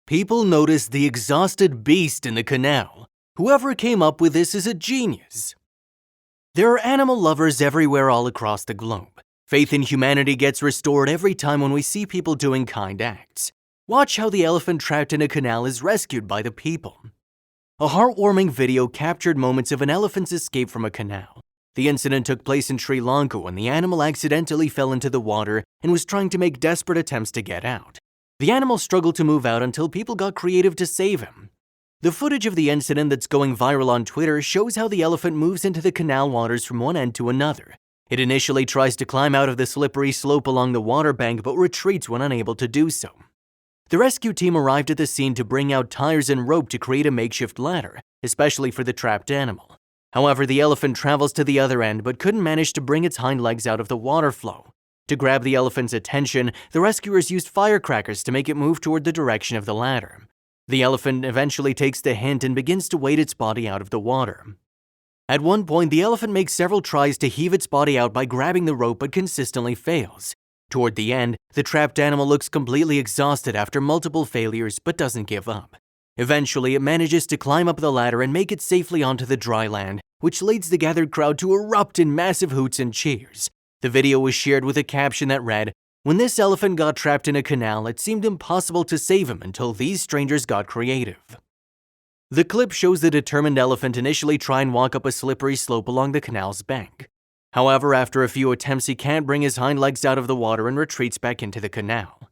People noticed the exhausted beast in the canal. Whoever came up with this is a genius. There are animal lovers everywhere all across the globe. Faith in humanity gets restored every time when we see people doing kind acts. Watch how the elephant trapped in a canal is rescued by the people. A heartwarming video captured moments of an elephant's escape from a canal. The incident took place in Sri Lanka when the animal accidentally fell into the water and was trying to make desperate attempts to get out. The animal struggled to move out until people got creative to save him. The footage of the incident that's going viral on Twitter shows how the elephant moves into the canal waters from one end to another. It initially tries to climb out of the slippery slope along the water bank but retreats when unable to do so. The rescue team arrived at the scene to bring out tires and rope to create a makeshift ladder, especially for the trapped animal. However, the elephant travels to the other end but couldn't manage to bring its hind legs out of the water flow. To grab the elephant's attention, the rescuers used firecrackers to make it move toward the direction of the ladder. The elephant eventually takes the hint and begins to wade its body out of the water. At one point, the elephant makes several tries to heave its body out by grabbing the rope but consistently fails. Toward the end, the trapped animal looks completely exhausted after multiple failures but doesn't give up. Eventually, it manages to climb up the ladder and make it safely onto the dry land, which leads the gathered crowd to erupt in massive hoots and cheers. The video was shared with a caption that read, "When this elephant got trapped in a canal, it seemed impossible to save him until these strangers got creative." The clip shows the determined elephant initially try and walk up a slippery slope along the canal's bank. However, after a few attempts, he can't bring his hind legs out of the water and retreats back into the canal.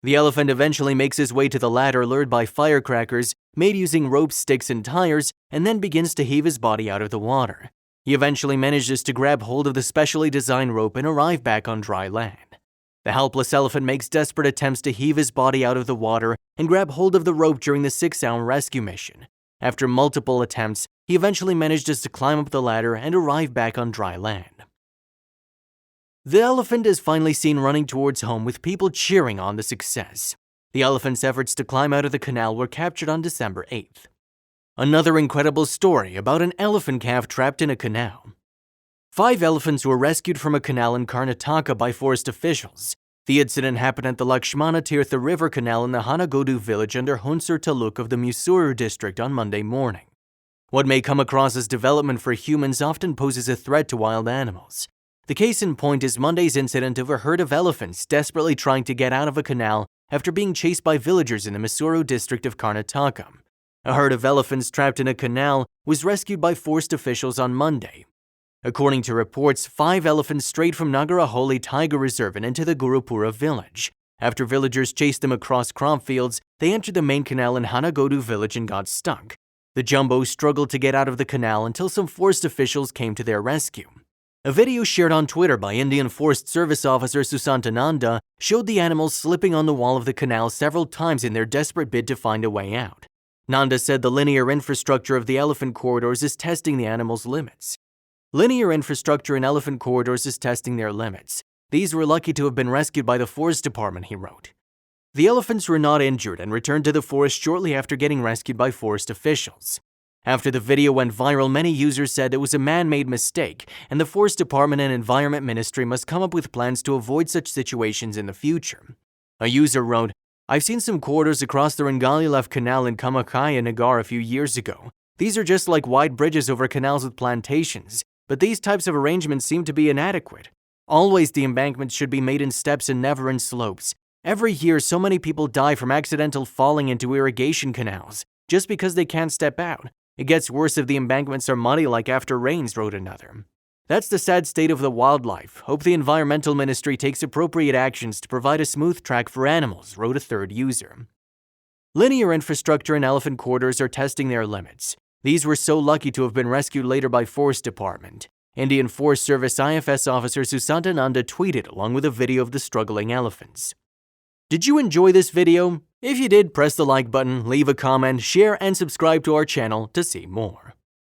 The elephant eventually makes his way to the ladder lured by firecrackers, made using ropes, sticks, and tires, and then begins to heave his body out of the water. He eventually manages to grab hold of the specially designed rope and arrive back on dry land. The helpless elephant makes desperate attempts to heave his body out of the water and grab hold of the rope during the 6-hour rescue mission. After multiple attempts, he eventually manages to climb up the ladder and arrive back on dry land. The elephant is finally seen running towards home with people cheering on the success. The elephant's efforts to climb out of the canal were captured on December 8th. Another incredible story about an elephant calf trapped in a canal. 5 elephants were rescued from a canal in Karnataka by forest officials. The incident happened at the Lakshmana Tirtha River Canal in the Hanagodu village under Hunsur Taluk of the Mysuru district on Monday morning. What may come across as development for humans often poses a threat to wild animals. The case in point is Monday's incident of a herd of elephants desperately trying to get out of a canal after being chased by villagers in the Mysuru district of Karnataka. A herd of elephants trapped in a canal was rescued by forest officials on Monday. According to reports, 5 elephants strayed from Nagaraholi Tiger Reserve and into the Gurupura village. After villagers chased them across crop fields, they entered the main canal in Hanagodu village and got stuck. The jumbos struggled to get out of the canal until some forest officials came to their rescue. A video shared on Twitter by Indian Forest Service officer Susanta Nanda showed the animals slipping on the wall of the canal several times in their desperate bid to find a way out. Nanda said the linear infrastructure of the elephant corridors is testing the animals' limits. Linear infrastructure in elephant corridors is testing their limits. These were lucky to have been rescued by the forest department, he wrote. The elephants were not injured and returned to the forest shortly after getting rescued by forest officials. After the video went viral, many users said it was a man-made mistake, and the Forest Department and Environment Ministry must come up with plans to avoid such situations in the future. A user wrote, "I've seen some corridors across the Rangali Canal in Kamakaya, Nagar a few years ago. These are just like wide bridges over canals with plantations, but these types of arrangements seem to be inadequate. Always the embankments should be made in steps and never in slopes. Every year, so many people die from accidental falling into irrigation canals, just because they can't step out. It gets worse if the embankments are muddy like after rains," wrote another. "That's the sad state of the wildlife. Hope the Environmental Ministry takes appropriate actions to provide a smooth track for animals," wrote a third user. Linear infrastructure and elephant corridors are testing their limits. These were so lucky to have been rescued later by Forest Department. Indian Forest Service IFS officer Susanta Nanda tweeted along with a video of the struggling elephants. Did you enjoy this video? If you did, press the like button, leave a comment, share, and subscribe to our channel to see more.